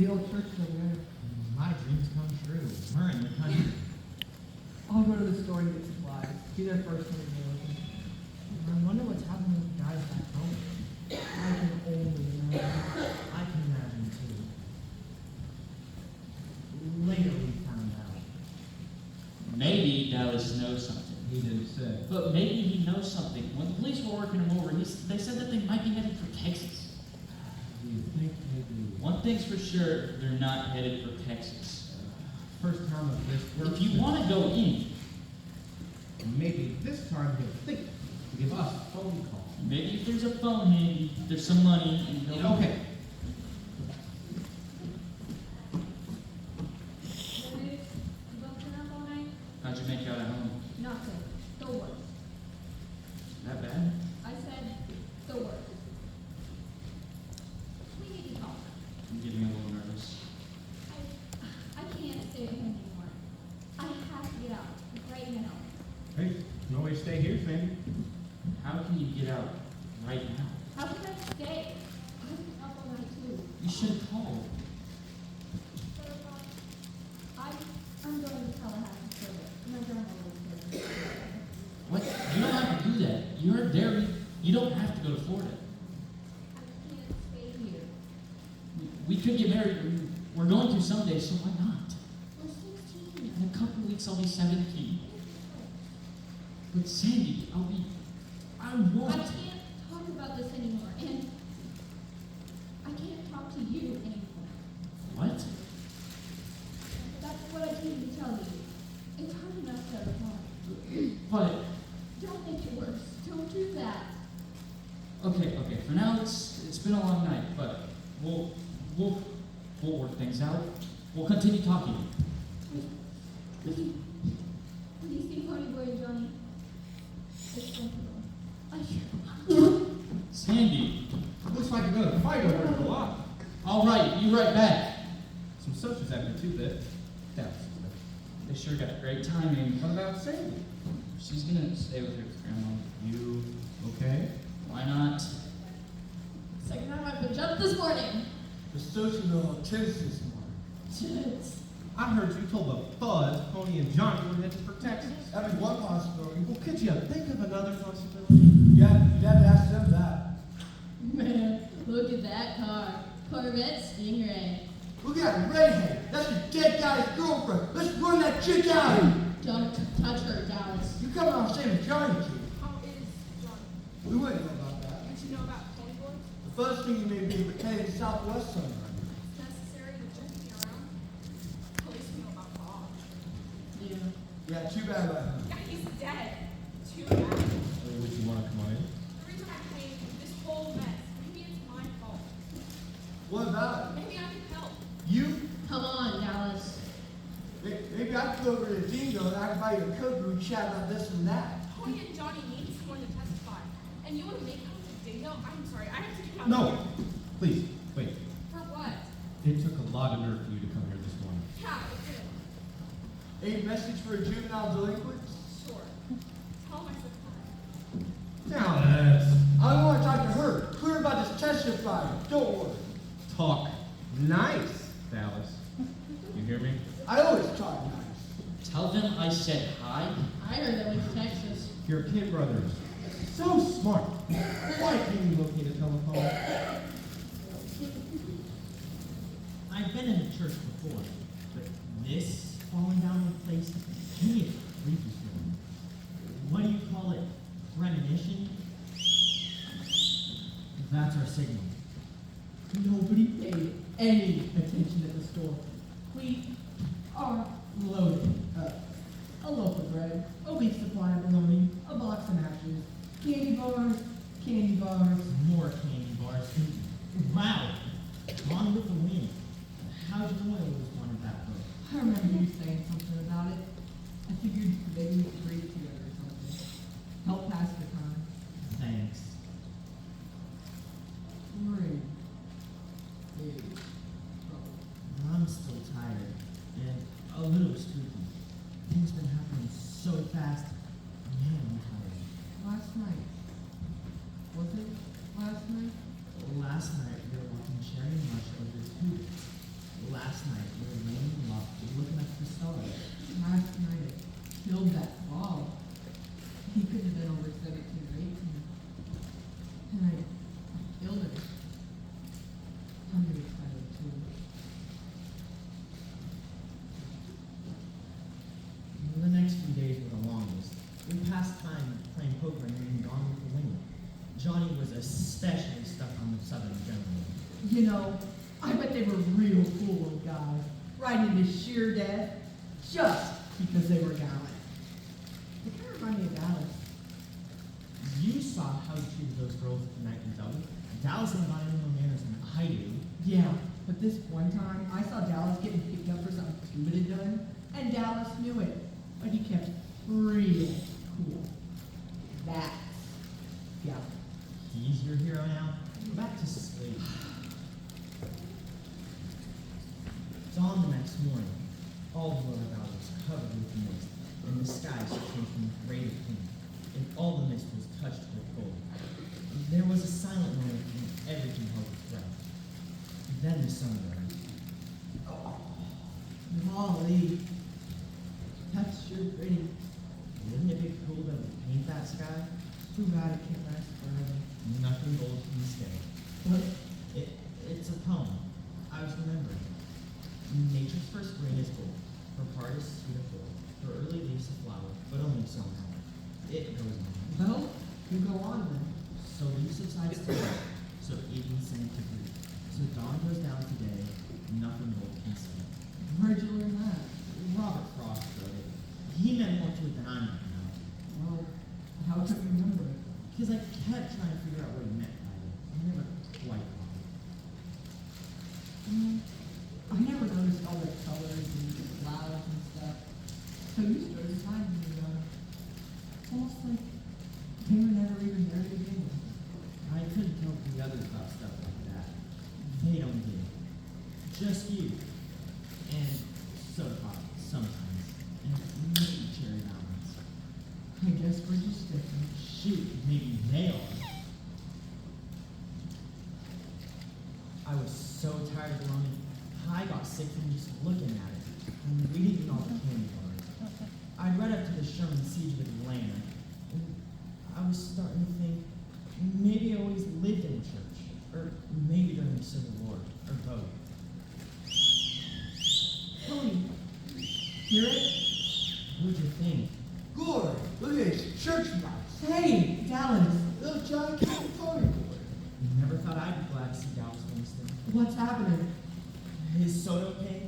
the old church over there. My dreams come true. We're in the country. I'll go to the store and get supplies. Be there first when they open. I wonder what's happening with the guys back home. I can only imagine. I can imagine too. Later we found out. Maybe Dallas knows something. He didn't say. But maybe he knows something. When the police were working him over, they said that they might be headed for Texas. Do you think maybe One thing's for sure, they're not headed for Texas. first time of this work? If you want to go in, maybe this time he'll think to give us a phone call. maybe if there's a phone handy, there's some money, and he'll... Okay. You both been up all night? How'd you make out at home? Nothing. The worst. That bad? I said the worst. We need to talk. I'm getting a little nervous. I can't stay at home anymore. I have to get out right now. Hey, you can always stay here, Sandy. How can you get out right now? How can I stay? I've been up all night too. You should have called. I'm going to Tallahassee for it. My grandma lives there. What? You don't have to do that. You heard Derry. You don't have to go to Florida. I can't stay here. We could get married. We're going to someday, so why not? We're 16. In a couple weeks, I'll be 17. But Sandy, I I won't. can't talk about this anymore, and I can't talk to you anymore. What? That's what I came to tell you. It's hard enough to reply. But, Don't make it worse. Don't do that. okay. For now, it's been a long night, but we'll work things out. We'll continue talking. When you see Pony Boy and Johnny, it's comfortable. Sandy. Looks like you're gonna fight over it a lot. All right, you right back. Some socials after 2 bit. That's They sure got great timing. What about Sandy? She's gonna stay with her grandma. You okay? Why not? Second time I've been jumped this morning. The social tennis this morning. I heard you told the Buzz, Pony, and Johnny were headed for Texas. That'd be one possibility. Well, could you think of another possibility? Yeah, you'd have to ask them that. Man, look at that car. Corvette Stingray. Look at that redhead. That's the dead guy's girlfriend. Let's run that chick out. Don't touch her, Dallas. You coming on the same as Johnny, kid. How is John? We wouldn't know about that. Don't you know about Pony Boy? The first thing you may be pretending Southwest somewhere. It's necessary to check me around. Police know about Bob. Yeah. Yeah, too bad about him. Yeah, he's dead. Too bad. Would you want to come on in? The reason I came, this whole mess, maybe it's my fault. What about it? Maybe I can help. You? Come on, Dallas. Maybe I could go over to Dingo and I can buy you a cook and we chat about this and that. Pony and Johnny need someone to testify. And you want to make out with Dingo? I'm sorry, I have to get out of No. here. Please, wait. For what? It took a lot of nerve for you to come here this morning. Yeah, it did. A message for a juvenile delinquent? Sure. Tell him I said hi. Now let's I don't want to talk to her. Clear about this testifying. Don't worry. talk nice, Dallas. You hear me? I always talk nice. Tell them I said hi. I heard that went to Texas. Your kid brothers. So smart. Why can't you locate a telephone? I've been in a church before, but this falling down in place, to me it's creepy feeling. What do you call it? Premonition? That's our signal. Nobody paid any attention at the store. We are loaded up. A loaf of bread, a week's supply of bologna, a box of matches, candy bars, More candy bars. And wow, Gone with the Wind. How'd you know it was one of that book? I remember you saying something about it. I figured maybe we could read it together or something. Help pass the time. Thanks. We're in big trouble. I'm still tired and a little spooky. Things been happening so fast. Man, I'm tired. Last night. Was it last night? Last night we were watching Cherry and Rush over the tubes. that fall. He could have been over 17 or 18. And I killed him. I'm really excited too. The next few days were the longest. We passed time playing poker and reading Gone with the Wind. Johnny was especially stuck on the Southern Gentleman. You know, I bet they were real cool little guys, riding to sheer death just because they were gallant. They kind of remind me of Dallas. You saw how he treated those girls at the night in Dublin. Dallas ain't got any more manners than I do. Yeah, but this one time, I saw Dallas getting picked up for something stupid he'd done, and Dallas knew it, but he kept real cool. That's gallant. He's your hero now. Go back to sleep. Dawn the next morning. All the lower valley was covered with mist, and the skies changed from gray to pink, and all the mist was touched with gold. There was a silent moment when everything held its breath. Then the sun rose. Molly, that's sure pretty. Wouldn't it be cool to paint that sky? Too bad it can't last forever. Nothing gold can stay. But It's a poem. I was remembering. Nature's first rain is gold. Her part is sweet of gold. Her early leaves a flower, but only so now. It goes on. well, you go on then. So leaf subsides to night. So evening sings to grief. So dawn goes down today. Nothing gold can see. Where'd you learn that? Robert Frost wrote it. He meant more to it than I might now. Well, how could you remember it? Because I kept trying to figure out what he meant by it. I never quite got it. I never noticed all the colors and clouds and stuff. So you started finding me almost like they were never even there to begin with. I couldn't tell the others about stuff like that. They don't get it. Just you. And soda pop sometimes. And maybe cherry mountains. I guess we're just different. Shoot, maybe they are. I was so tired of roaming. I got sick from just looking at it and reading all the candy bars. I'd read up to the Sherman siege with Elena, and I was starting to think maybe I always lived in church, or maybe during the Civil War, or both. Tony, hear it? What'd you think? Glory, look at this church mouse. Hey, Dallas, Little John King Tony boy. Never thought I'd be glad to see Dallas Winston. what's happening? Is Soto okay?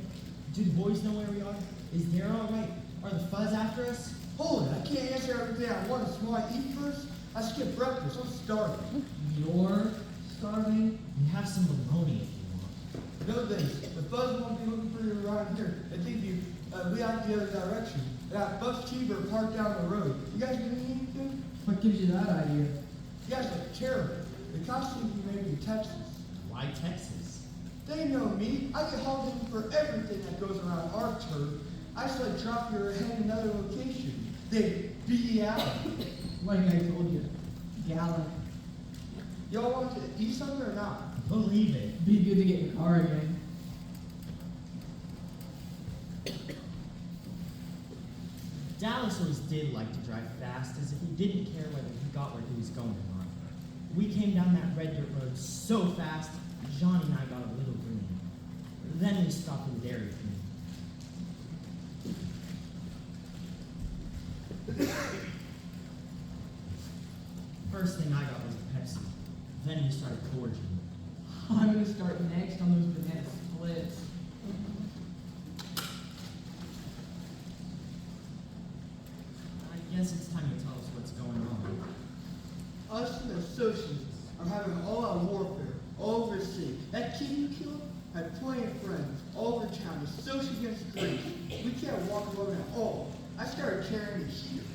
Do the boys know where we are? Is Dara all right? Are the fuzz after us? Hold it, I can't answer everything at once. Want to eat first? I skipped breakfast, I'm starving. You're starving? We have some bologna if you want. No thanks, the fuzz won't be looking for you around here. I think you lead out the other direction. I got Buck's Cheever parked down the road. You guys gonna eat anything? What gives you that idea? You guys are terrible. The cops think you may be Texas. Why Texas? They know me. I get hauled in for everything that goes around our turf. I just like drop your head in another location. They be out. Like I told you, gallant. Y'all want to eat something or not? Believe it. Be good to get in the car again. Dallas always did like to drive fast, as if he didn't care whether he got where he was going or not. We came down that red dirt road so fast, Johnny and I got a little green. Then we stopped in Dairy Queen. First thing I got was a Pepsi. Then we started gorging. I'm gonna start next on those banana splits. I guess it's time you tell us what's going on. Us and associates are having all-out warfare all over the city. That kid you killed had plenty of friends all over town. Associate against grace. We can't walk alone at all. I started carrying a heater.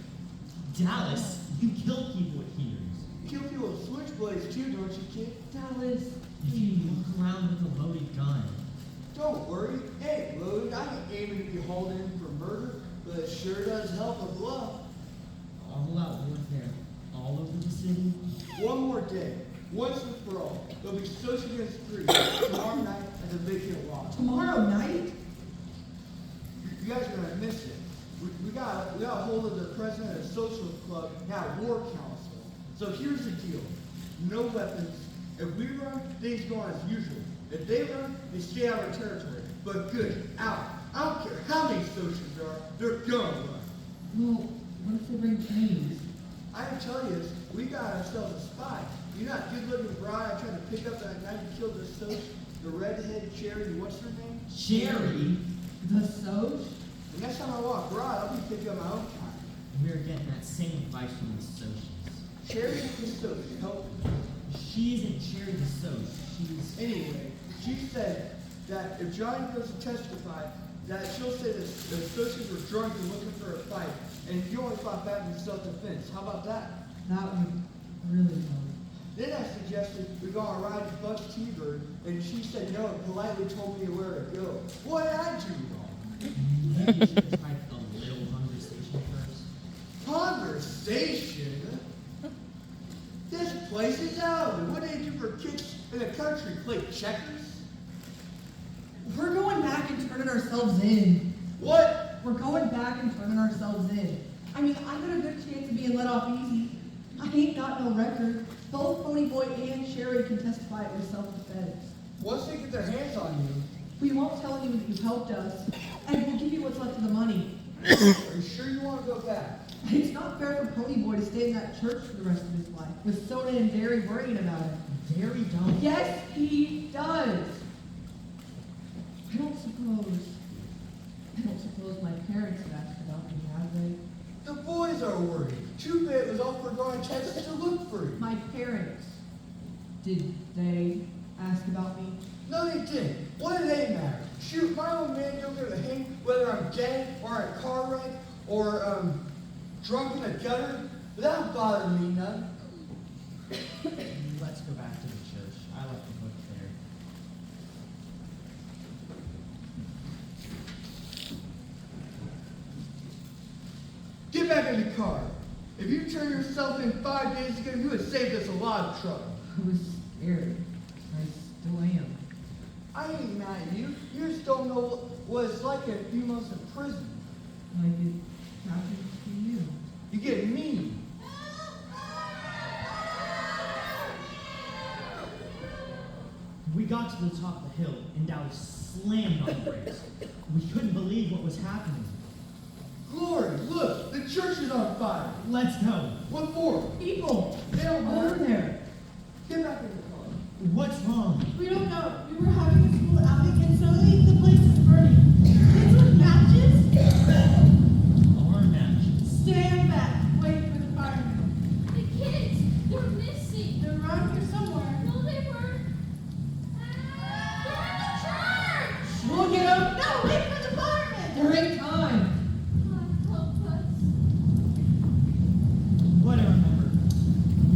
Dallas, you kill people with heaters. You kill people with switchblades too, don't you, kid? Dallas, If you walk around with a loaded gun, Don't worry. Hey, loaded. I ain't aiming to be hauled in for murder, but it sure does help a bluff. all out warfare, all over the city. One more day. Once and for all. There'll be social against three tomorrow night at the vacant lot. tomorrow night? You guys are gonna miss it. We got a hold of the president of a social club, now war council. So here's the deal. No weapons. If we run, things go on as usual. If they run, they stay out of our territory. But good, out. I don't care how many socials there are, they're gonna run. Well, what if they bring chains? I can tell you this, we got ourselves a spy. You know that good-looking bride I tried to pick up that night and killed the social, the red-headed cherry, what's her name? Cherry? The Soch? The next time I walk bride, I'll be picking up my own kind. We're getting that same advice from the socials. Cherry the social, help me. She isn't Cherry the Soch. She's... Anyway, she said that if Johnny goes to testify, that she'll say that the associates were drunk and looking for a fight, and you only fought back in self-defense. How about that? That would really help. Then I suggested we go on a ride to Buck's T-Bird, and she said no and politely told me where to go. What did I do wrong? Maybe you should try a little conversation first. Conversation? This place is out. What do they do for kids in the country? Play checkers? We're going back and turning ourselves in. What? We're going back and turning ourselves in. I mean, I got a good chance of being let off easy. I ain't got no record. Both Pony Boy and Sherry can testify it was self-defense. Once they get their hands on you, We won't tell anyone that you've helped us, and we'll give you what's left of the money. are you sure you want to go back? It's not fair for Pony Boy to stay in that church for the rest of his life, with soda and dairy worrying about him. Dairy don't. Yes, he does. I don't suppose my parents have asked about me, have they? The boys are worried. Too bad it was all for going to Texas to look for you. My parents, did they ask about me? No, they didn't. What do they matter? Shoot, my old man don't give a hang whether I'm dead or in a car wreck or drunk in a gutter. But that don't bother me none. Let's go back to the church. I left the book there. Get back in the car. If you turn yourself in 5 days ago, you would saved us a lot of trouble. I was scared. I still am. I ain't mad at you. You just don't know what it's like a few months in prison. Like it happened to you. You get mean. We got to the top of the hill, and Dallas slammed on the brakes. We couldn't believe what was happening. Glory, look, the church is on fire. Let's go. What for? People! They don't Over matter. there! Get back in the car. What's wrong? We don't know. We were having a school outing and suddenly the place is burning. Kids with matches? Our matches. Stand back. Wait for the firemen. The kids, they're missing. They're around here somewhere. No, they weren't. They're in the church. We'll get up! No, wait for the firemen. There ain't time! God help us. What I remember,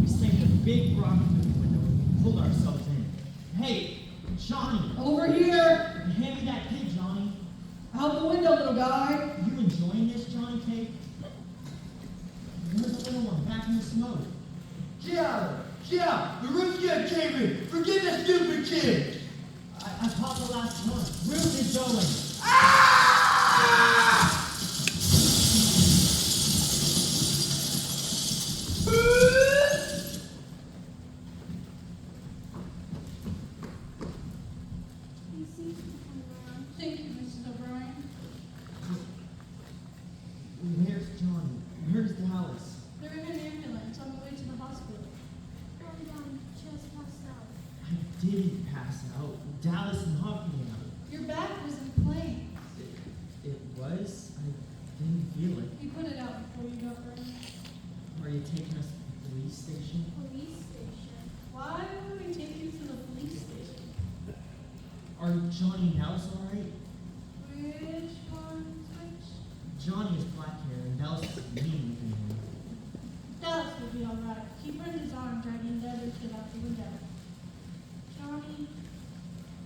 we slammed a big rock through the window and pulled ourselves in. Hey, Johnny! Over here! Hand me that kid, Johnny. Out the window, little guy! You enjoying this, Johnny Cake? Where's the little one? Back in the smoke. Get out of there. Get out. The roof's gonna cave in. Forget that stupid kid. I caught the last one. Roof is going. Thank you, Mrs. O'Brien. Where's Johnny? Where's Dallas? They're in an ambulance on the way to the hospital. Going down, just passed out. I didn't pass out. Dallas knocked me out. Your back was inflamed. It was? I didn't feel it. You put it out before you got burned. Are you taking us to the police station? Police station. Why would we take you to the police station? Are Johnny and Dallas alright? Which one's which? Johnny has black hair and Dallas is mean looking hair. Dallas will be alright. He burned his arm dragging the other kid out the window. Johnny,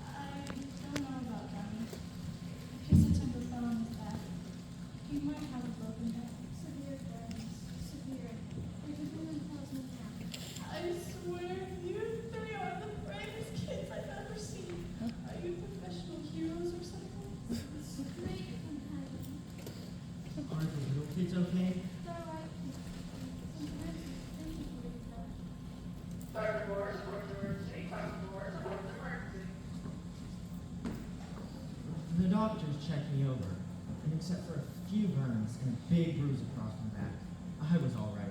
I don't know about Johnny. Because the temper fell on his back. He might have a broken neck. Severe burns. Severe. If a woman tells me now. I swear, you three are the bravest kids I've ever seen. Are you professional heroes or something? Great companion. Are the little kids okay? They're except for a few burns and a big bruise across my back. I was all right.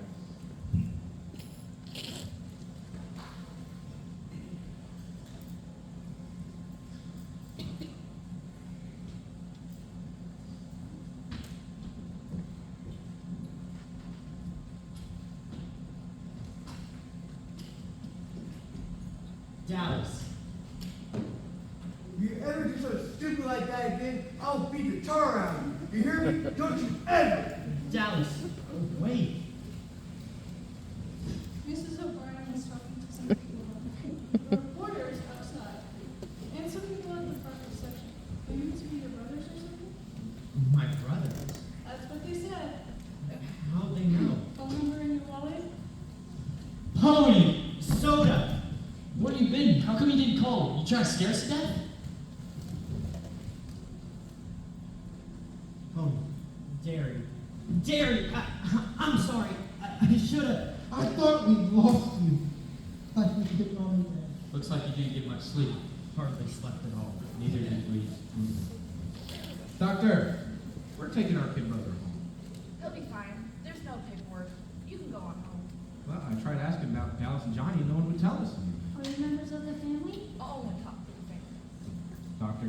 Dallas. If you ever do something stupid like that again, I'll beat the tar out of you. You hear me? Don't you ever! Dallas, wait. Mrs. O'Brien was talking to some people. The reporters outside. And some people in the front reception. They used to be your brothers or something? My brothers? That's what they said. How'd they know? Phone number in your wallet? Pony! Soda! Where you been? How come you didn't call? You trying to scare us to death? Pony. Dairy. Dairy! I'm sorry. I should have. I thought we lost you. Like we didn't know anything. Looks like you didn't get much sleep. Hardly slept at all. Neither did we. Doctor, we're taking our kid brother home. He'll be fine. There's no paperwork. You can go on home. Well, I tried asking about Dallas and Johnny, and no one would tell us. Are you members of the family? I'll only talk to the family. Doctor,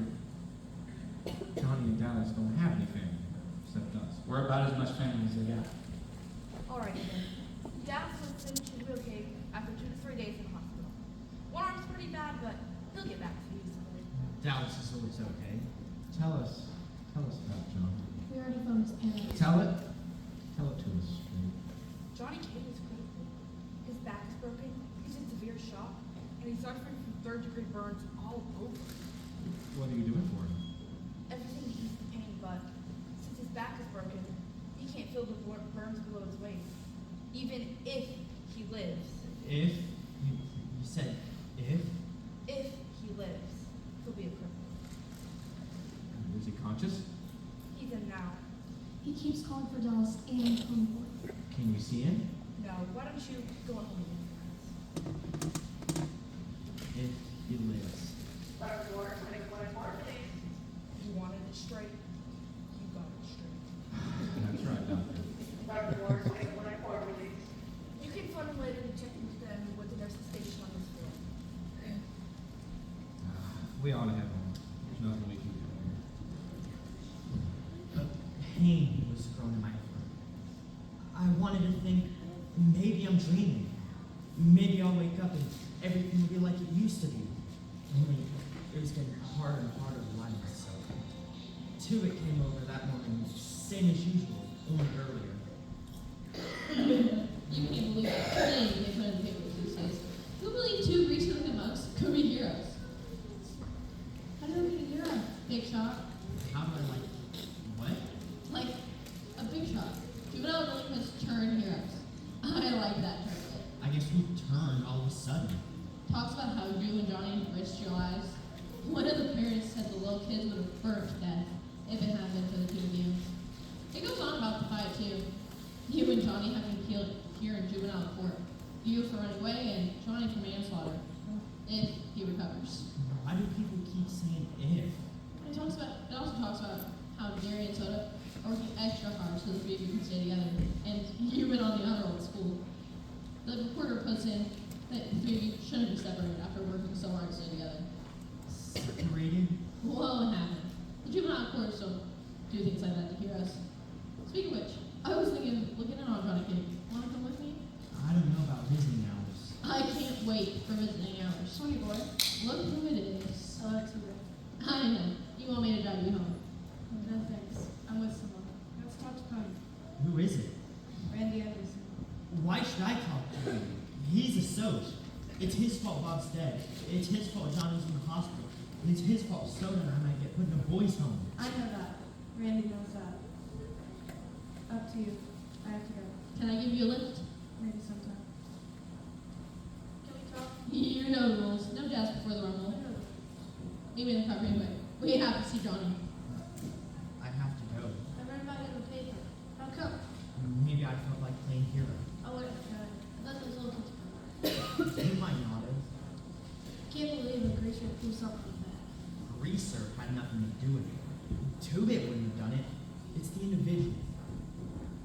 Johnny and Dallas don't have any family except us. We're about as much family as they got. Alrighty then. Dad's husband should be okay after 2 to 3 days in the hospital. One arm's pretty bad, but he'll get back to you soon. Dallas is always okay. Tell us about Johnny. We already phoned his parents. Tell it to us. Johnny Kane is critical. His back is broken, he's in severe shock, and he's suffering from third-degree burns all over. What are you doing for him? Everything to ease the pain, but since his back is broken, he can't feel the burns below his waist. Even if he lives. If? You said if? If he lives, he'll be a cripple. Is he conscious? He's in now. He keeps calling for Dallas and Ponyboy. Can you see him? No, why don't you go home with your friends? If he lives. You wanted it straight, you got it straight. That's right, Doctor. You can phone him later and check into them with the nurse's station on this floor. We ought to have him. There's nothing we can do. A pain was growing in my throat. I wanted to think maybe I'm dreaming. Maybe I'll wake up and everything will be like it used to be. Only it was getting harder and harder to lie to myself. Tubit came over that morning, same as usual, only earlier. You can't believe it. They put in the papers these days. Who believed 2 recently monks could be heroes? How do we get a hero? Big shot. How do I what? Like a big shot. Juvenile delinquents turn heroes. I like that term. I guess we turned all of a sudden. Talks about how you and Johnny risked your lives. One of the parents said the little kids would have burnt to death if it hadn't been for the 2 of you. It goes on about the fight too. You and Johnny having been killed here in juvenile court. You for running away and Johnny for manslaughter. If he recovers. Why do people keep saying if? It also talks about how Gary and Soda are working extra hard so the 3 of you can stay together. And you've been on the honor roll at school. The reporter puts in that the 3 of you shouldn't be separated after working so hard to stay together. Separated? Well, it happened. The juvenile courts don't do things like that to hear us. Speaking of which, I was thinking of looking in on Johnny King. Wanna come with me? I don't know about visiting hours. I can't wait for visiting hours. Pony boy. Look who it is. Oh, that's you. I know. You want me to drive you home? No thanks. I'm with someone. Let's talk to Pony. Who is it? Randy Anderson. Why should I talk to him? He's a soch. It's his fault Bob's dead. It's his fault Johnny's in the hospital. And it's his fault Soda and I might get put in a boys' home. I know that. Randy knows that. Up to you. I have to go. Can I give you a lift? Maybe sometime. Can we talk? You know the rules. No jazz before the rumble. Meet me in the car anyway. We have to see Johnny. I have to go. I read about it in the paper. How come? Maybe I felt like playing hero. I'll let it go. Let those little kids go. You might not have. Can't believe a greaser would do something like that. Greaser had nothing to do with it. Two-Bit wouldn't have done it. It's the individual.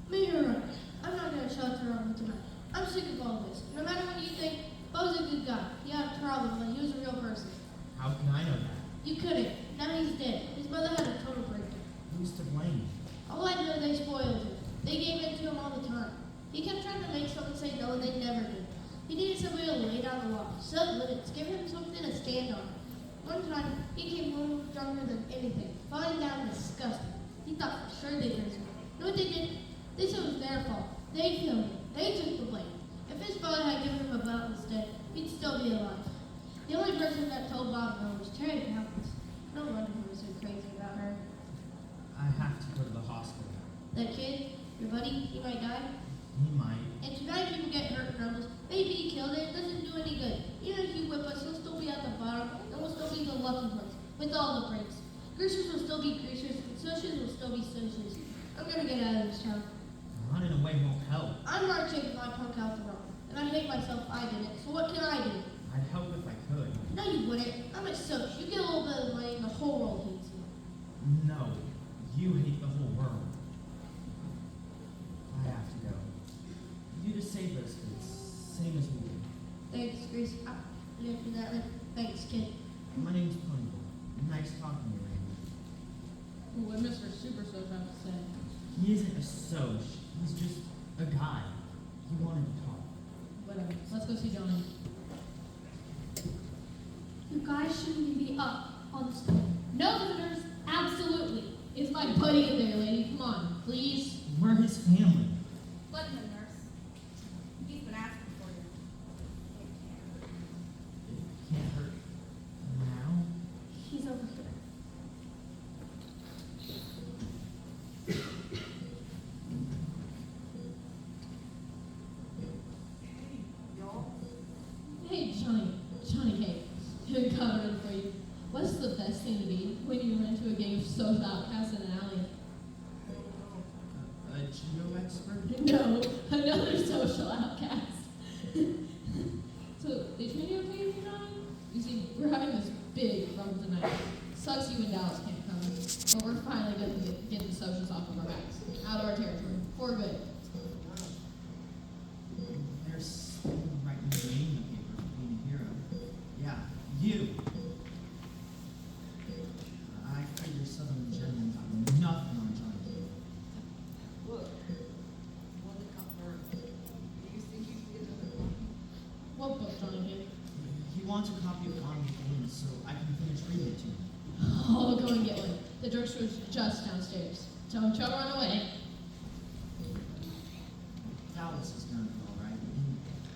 Maybe you're right. I'm not gonna shelter on him tonight. I'm sick of all this. No matter what you think, Bo's a good guy. He had problems, but he was a real person. How can I know that? You couldn't. Now he's dead. His mother had a total breakdown. Who's to blame? All I know, they spoiled him. They gave in to him all the time. He kept trying to make someone say no, and they never did. He needed somebody to lay down the law, set limits, give him something to stand on. One time, he came home drunker than anything, falling down disgusted. He thought for sure they'd hurt him. You know what they did? They said it was their fault. They killed him. They took the blame. If his father had given him a belt instead, he'd still be alive. The only person that told Bob no was Charity Hopkins. No wonder he was so crazy about her. I have to go to the hospital. That kid, your buddy, he might die. He might. And tonight people get hurt in rumbles. Maybe he killed it. It doesn't do any good. Even if you whip us, he'll still be at the bottom, and we'll still be the lucky ones, with all the breaks. Greasers will still be greasers, and socials will still be socials. I'm gonna get out of this town. Running away won't help. I'm marching my punk out the wrong, and I hate myself I did it. So what can I do? I'd help if I could. No, you wouldn't. I'm a soc. You get a little bit of money, and the whole world hates you. No, you hate the whole world. I have to go. You just saved us, kids, same as we did. Thanks, Grace. I didn't do that. Thanks, kid. My name's Ponyville. Nice talking to you, Randy. What Mr. Super Soc have to say? He isn't a soc. He's just a guy. He wanted to talk. Whatever. Let's go see Johnny. You guys shouldn't be up on the stuff. No, visitors. Absolutely. It's my buddy in there, lady. Come on, please. We're his family. Let him, nurse. He's been asking for you. It can't hurt now. He's over here. Hey, Johnny Cake. Good covering for you. What's the best thing to be when you run into a gang of social outcasts in an alley? A judo expert? No, another social outcast. So, they train you okay, Johnny? You see, we're having this big run tonight. Sucks you and Dallas can't come, but we're finally going to get the socials off of our backs. Out of our territory. For good. There's someone writing your name in the paper for being a hero. Yeah, you. I figure Southern gentlemen got nothing on Johnny. Look, one that got burned. Do you think you can get another one? What book, Johnny Cake? He wants a copy of Gone with the Wind so I can finish reading it to him. Oh, go and get one. The drugstore's just downstairs. Don't you run away. Dallas is gonna be alright.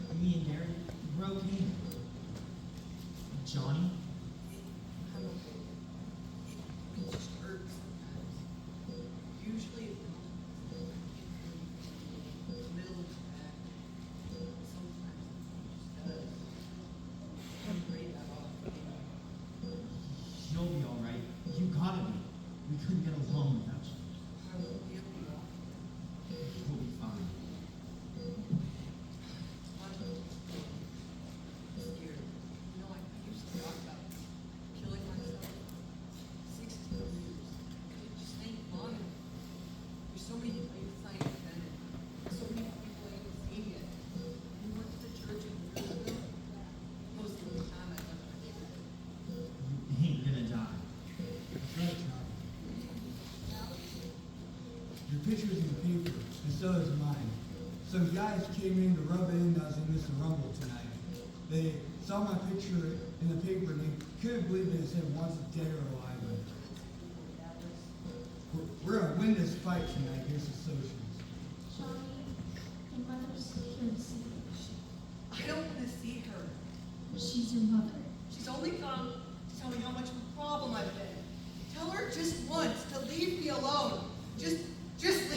And me and Gary, we're okay. Johnny? I'm okay. It just hurts sometimes. Usually it don't. In the middle of the back. Sometimes it just does. I'm afraid that off. You'll be alright. You gotta be. We couldn't get along without you. I will be okay. We'll be fine. I'm scared. You know, I used to talk about killing myself. 16 years. It just ain't fun. There's so many places I ain't been in. So many people I ain't seen yet. We went to the church in Louisville. Most of the time I left my church. You ain't gonna die. That's right, Charlie. Your picture's in the paper, and so is mine. Some guys came in to rub it in that I was in Mr. Rumble tonight. They saw my picture in the paper and they couldn't believe it said once dead or alive. We're gonna win this fight tonight against the socials. Johnny, your mother's here to see you. I don't want to see her. She's your mother. She's only come to tell me how much of a problem I've been. Tell her just once to leave me alone. Just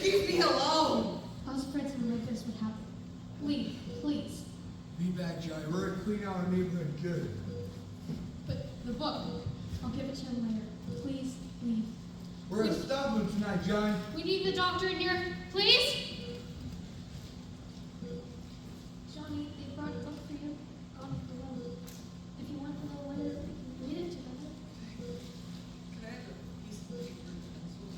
leave me alone. I was afraid something like this would happen. Leave, please. Be back, Johnny. We're gonna clean out our neighborhood good. But the book. I'll give it to him later. Please, leave. We're gonna stop him tonight, Johnny. We need the doctor in here, please. Johnny, they brought a book for you. Gone with the Wind. If you want to know what it is, you can read it to them. Can I have a piece of paper and pencil?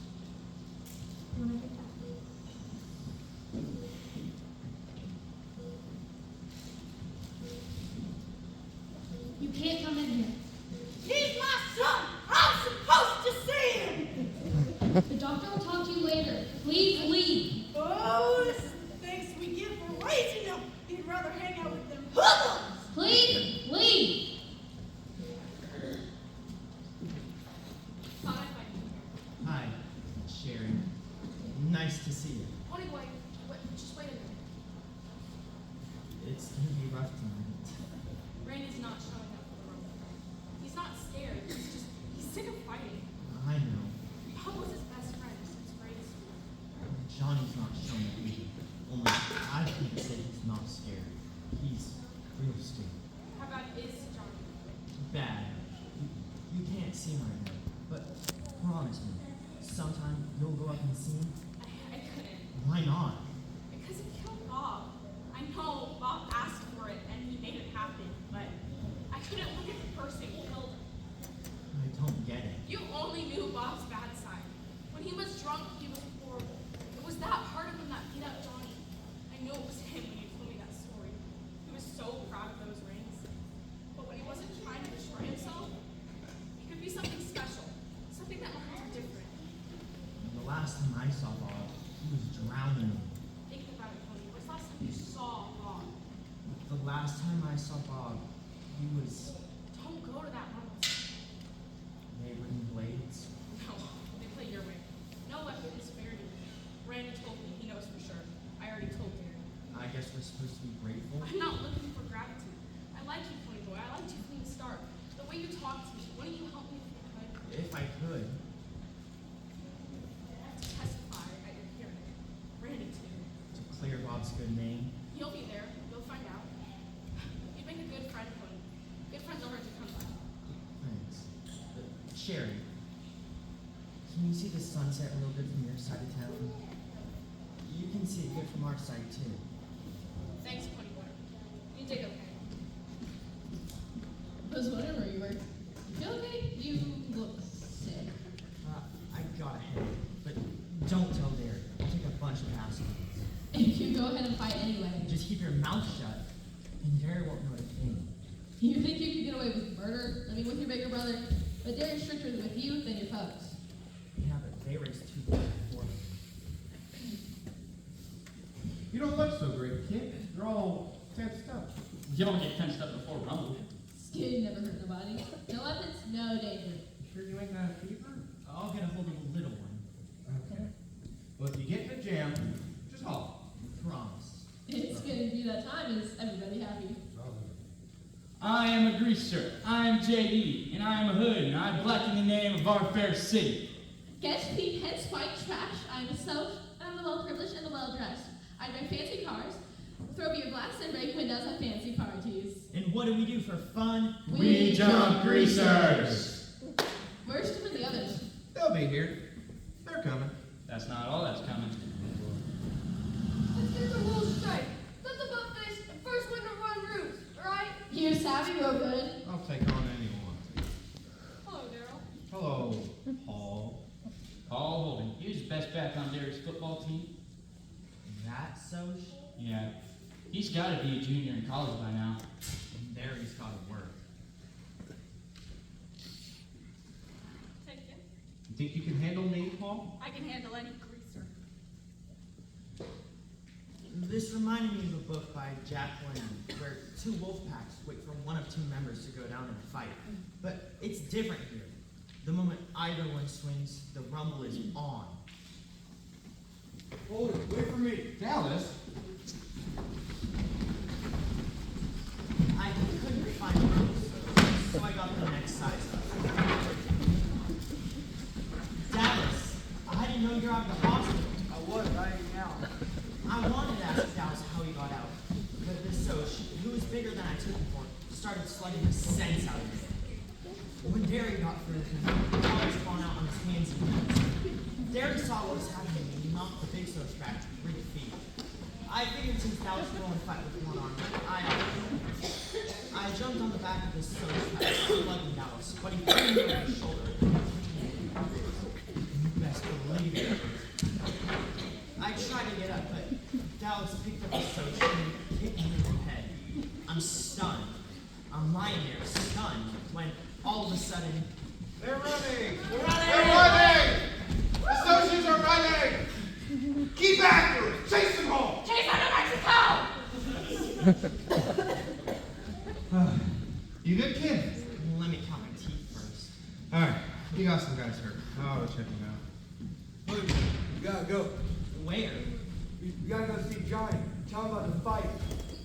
brother hang out with them. Please, leave. Thought I'd find you here. Hi, Sherry. Nice to see you. Pony boy, just wait a minute. It's gonna be rough tonight. Randy's not showing up for the road. He's not scared. He's sick of fighting. I know. Bob was his best friend since grade school. Johnny's not showing up either. Only I can't say he's not scared. He's real scared. How bad is Johnny? Bad. You can't see him right now, but promise me, sometime you'll go up and see him. I couldn't. Why not? Because he killed Bob. I know Bob asked for it and he made it happen, but I couldn't look at the person who killed him. I don't get it. You only knew Bob's bad side. When he was drunk, he was horrible. It was that part of him that beat up Johnny. I knew it was him when you told me that story. He was so proud of those rings. But when he wasn't trying to destroy himself, he could be something special. Something that would hurt different. The last time I saw Bob, he was drowning. Think about it, Tony. When's the last time you saw Bob? The last time I saw Bob, he was Don't go to that level. neighboring blades. No, they play your way. No weapon is fair to you. Randy told me he knows for sure. I already told Gary. I guess we're supposed to be grateful. I'm not looking for gratitude. I like you, Pony Boy. I liked you from the start. The way you talk to me. Wouldn't you help me if you could? If I could. To testify at your hearing. Randy, too. To clear Bob's good name. You'll be there. You'll find out. You'd make a good friend, Pony. Good friends are hard to come by. Thanks. Sherry, can you see the sunset real good from your side of town? You can see it good from our side, too. Thanks, Pony Boy. You did okay. I was wondering where you were. You feel okay? You look sick. I got a headache, but don't tell Derek. I'll take a bunch of aspirin. If you go ahead and fight anyway. Just keep your mouth shut, and Derek won't know a thing. You think you could get away with murder? I mean, with your bigger brother? But Derek's stricter with you than your folks. Yeah, but they raised two boys before me. You don't look so great, kid. You're all tensed up. You don't get tensed up before Rumble. Skin never hurt nobody. No weapons, no danger. You sure you ain't got a fever? I'll get a hold of a little one. Okay. Well, if you get in a jam, just holler. Promise. It's gonna be that time. Is everybody happy? I am a greaser. I am JD, and I am a hood, and I blacken the name of our fair city. Get me hence white trash. I'm a soap. I'm the well-privileged and the well-dressed. I drive fancy cars, throw beer glass, and break windows at fancy parties. And what do we do for fun? We jump greasers. Where's Tim and the others? They'll be here. They're coming. That's not all that's coming. Let's get the whole strike. Let the buff face first win to run routes, right? You savvy real good. I'll take on anyone. Hello, Daryl. Hello, Paul. Paul Holden. He was the best back on Derek's football team. That Soch? Yeah. He's got to be a junior in college by now. There he's got to work. Take it. You think you can handle me, Paul? I can handle any greaser. This reminded me of a book by Jack Lemmon, where two wolf packs wait for one of two members to go down in a fight. But it's different here. The moment either one swings, the rumble is on. Hold it, wait for me. Dallas? I couldn't find one, so I got the next size up. Dallas, I didn't know you're out of the hospital. I was right now. I wanted to ask Dallas how he got out, but this Soch, who was bigger than I took him for, started slugging the sense out of me. When Derry got through, Dallas spawned out on his hands and knees. Derry saw what was happening and he knocked the big Soch back 3 feet. I figured since Dallas would only fight with one arm, I jumped on the back of this Soch, slugging Dallas, but he threw me over his shoulder. You best believe it. I tried to get up, but Dallas picked up the Soch and hit me in the head. I'm stunned. I'm lying there, stunned, when all of a sudden, They're running! They're running! The Sochies are running! Keep after it! Chase them home! Chase out of Mexico! You good, kid? Let me count my teeth first. Alright, you got some guys hurt. I'll go check them out. Look, we gotta go. Where? We gotta go see Johnny. Tell him about the fight.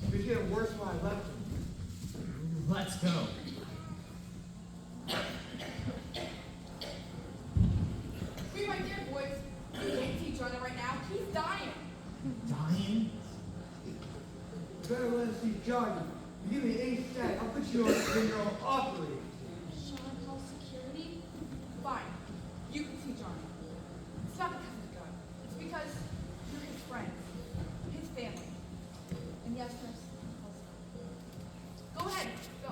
It was getting worse when I left him. Let's go. Be right there, boys. You can't see Johnny right now. He's dying. Dying? You better let us see Johnny. You give me any stat, I'll put you on your own operating. Shall I call security? Fine. You can see Johnny. It's not because of the gun. It's because you're his friends, his family. And yes, nurse. Go ahead. Go.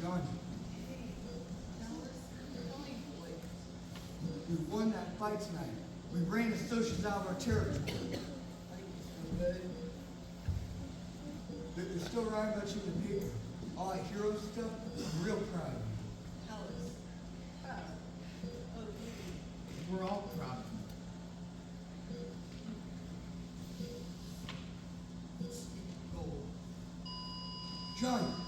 Johnny. We won that fight tonight. We ran the socials out of our territory. They're still writing about you in the paper. All that hero stuff, I'm real proud of you. Tell us. We're all proud of you. Gold.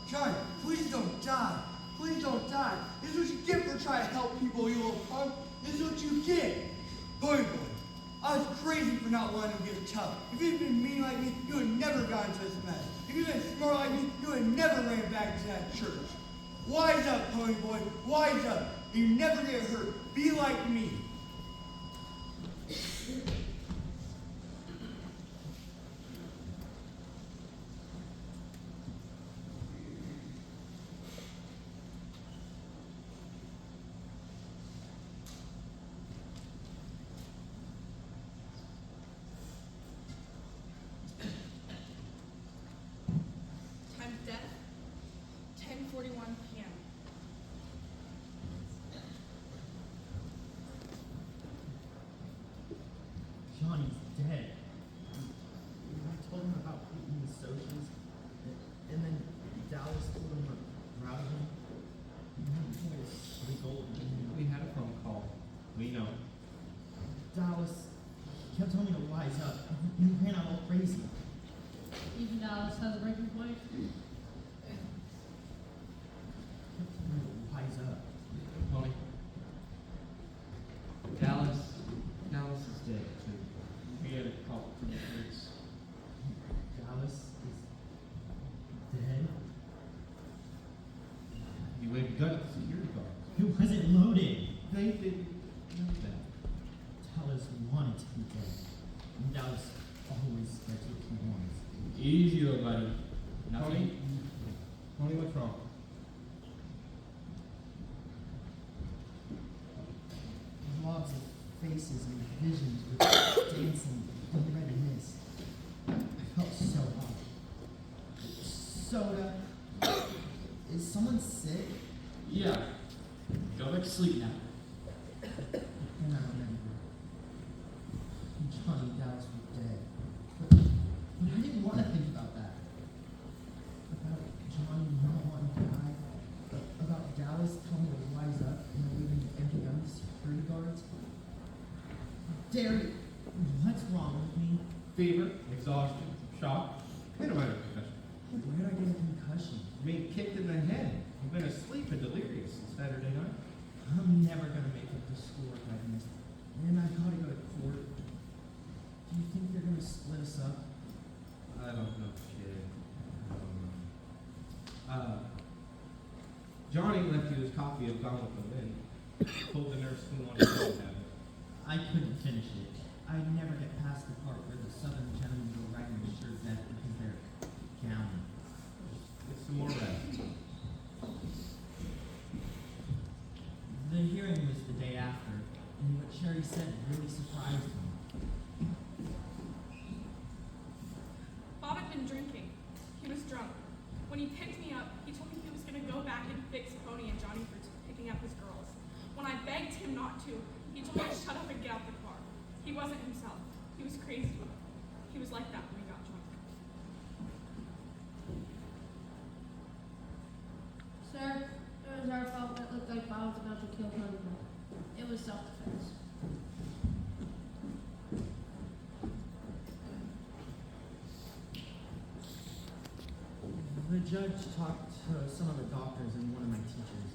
Johnny, please don't die. Please don't die. This is what you get for trying to help people, you little punk. This is what you get. Boy, I was crazy for not wanting to get tough. If you'd been mean like me, you would have never gotten to this mess. If you'd been smart like me, you would have never ran back to that church. Wise up, pony boy. Wise up. You never get hurt. Be like me. Time of death, 10:41 p.m. Johnny's dead. I told him about eating the socials, and then Dallas told him about him. The gold. We had a phone call. We know. Dallas kept telling me to wise up. He ran out all crazy. Even Dallas has a breaking point. Kept telling me to wise up. Tony. Dallas is dead too. We had a call from the police. Dallas is dead. You waved a gun at the security guard. It wasn't loaded. They didn't know that. Dallas wanted to be dead. And Dallas always gets what he wants. Easy though, buddy. Nothing. Tony, what's wrong? Blobs of faces and visions were dancing in red mist. I felt so hot. Soda. Is someone sick? Yeah. Go back to sleep now. And I remember. Johnny and Dallas were dead. But I didn't want to think about that. About Johnny not wanting to die. About Dallas telling me to wise up and leaving the empty gun to security guards. Derry, what's wrong with me? Fever, exhaustion, shock, and a minor concussion. Where did I get a concussion? You're being kicked in the head. You've been asleep and delirious since Saturday night. I'm never gonna make it to schoolwork I missed. And I gotta go to court. Do you think they're gonna split us up? I don't know, kid. Johnny left you his copy of Gone with the Wind. Told the nurse he wanted to have it. I couldn't finish it. I never get past the part where the southern gentlemen go right into sure death because they're gowning. Get some more rest. The hearing was the day after, and what Sherry said really surprised me. Bob had been drinking. He was drunk. When he picked me up, he told me he was going to go back and fix Pony and Johnny for picking up his girls. When I begged him not to, he told me to shut up and get out the car. He wasn't himself. He was crazy. He was like that when he got drunk. Sir, it was our fault that looked like Bob was about to kill Pony. It was self-defense. The judge talked to some of the doctors and one of my teachers.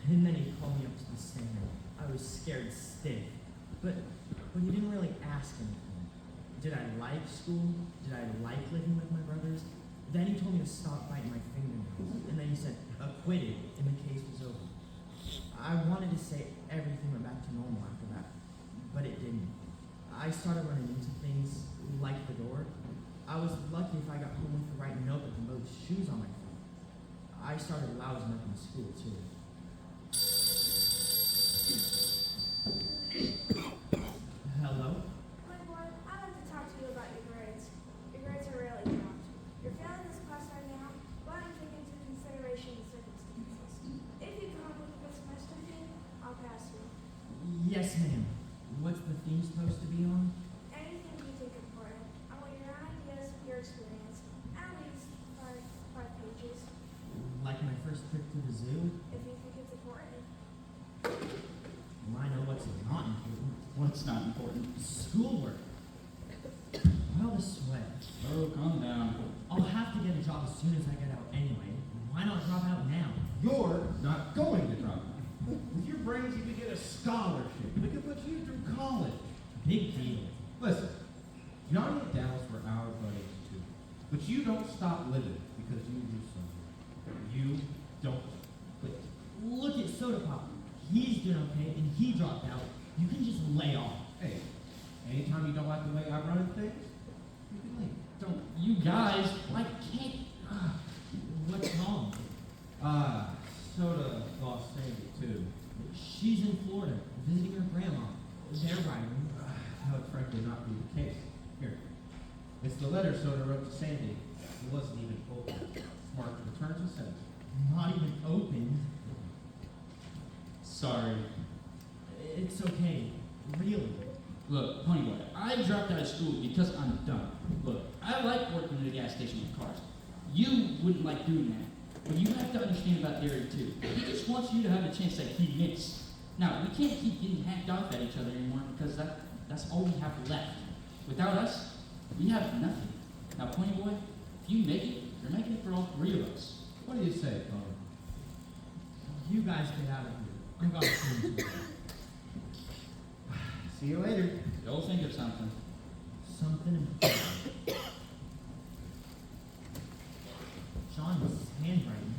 And then he called me up to the stand. I was scared stiff. But he didn't really ask anything. Did I like school? Did I like living with my brothers? Then he told me to stop biting my fingernails. And then he said, acquitted, and the case was over. I wanted to say everything went back to normal after that, but it didn't. I started running into things like the door. I was lucky if I got home with the right notebook and both shoes on my feet. I started lousing up in school, too. Hello? Playboy, I'd like to talk to you about your grades. Your grades are really dropped. You're failing this class right now, but I'm taking into consideration the circumstances. If you come up with a good semester fee, I'll pass you. Yes, ma'am. What's the theme supposed to be on? Anything you think important. I want your ideas, your experience. At least five pages. Like my first trip to the zoo? If you think it's important. Well, I know what's not important. What's not important? Schoolwork. All the sweat. Oh, calm down. I'll have to get a job as soon as I get out anyway. Why not drop out now? You're not going to drop out. With your brains, you could get a scholarship. We could put you through college. Big deal. Listen, Johnny and Dallas were our buddies too. But you don't stop living because you do something. You don't quit. Look at Soda Pop. He's doing okay and he dropped out. You can just lay off. Hey, anytime you don't like the way I run things, you can leave. Don't you guys, I can't. What's wrong? Soda lost Sandy too. She's in Florida, visiting her grandma. They're writing. That would frankly not be the case. Here. It's the letter Soda wrote to Sandy. It wasn't even open. It's marked return to sender. Not even open. Sorry. It's okay. Really. Look, Ponyboy, I dropped out of school because I'm done. Look, I like working in a gas station with cars. You wouldn't like doing that. But you have to understand about Derek too. He just wants you to have the chance that he missed. Now, we can't keep getting hacked off at each other anymore because that's all we have left. Without us, we have nothing. Now, Ponyboy, if you make it, you're making it for all three of us. What do you say, Pony? You guys get out of here. I'm going to See you later. Go think of something. something important. John's handwriting.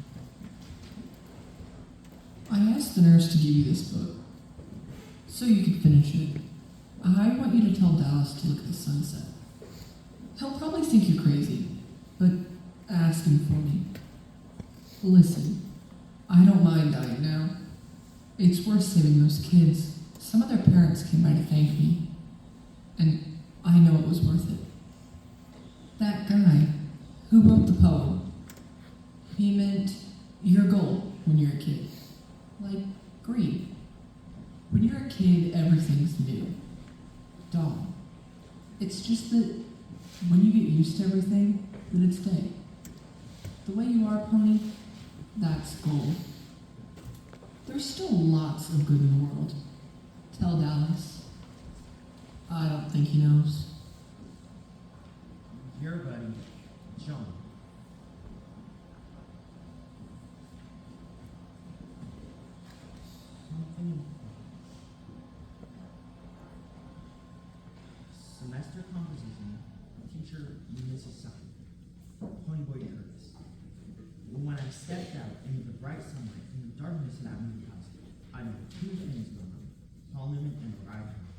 I asked the nurse to give you this book so you could finish it. I want you to tell Dallas to look at the sunset. He'll probably think you're crazy, but ask him for me. Listen, I don't mind dying now. It's worth saving those kids. Some of their parents came by to thank me, and I know it was worth it. That guy who wrote the poem, he meant your goal when you're a kid. Like green. When you're a kid, everything's new. Dawn. It's just that when you get used to everything, that it's day. The way you are, Pony, that's gold. There's still lots of good in the world. Tell Dallas. I don't think he knows. Your buddy, John. Something. Semester composition, teacher Mrs. Sutton. Ponyboy Curtis. When I stepped out into the bright sunlight from the darkness of that movie house, I knew two things going on. Paul Newman and Ride Home.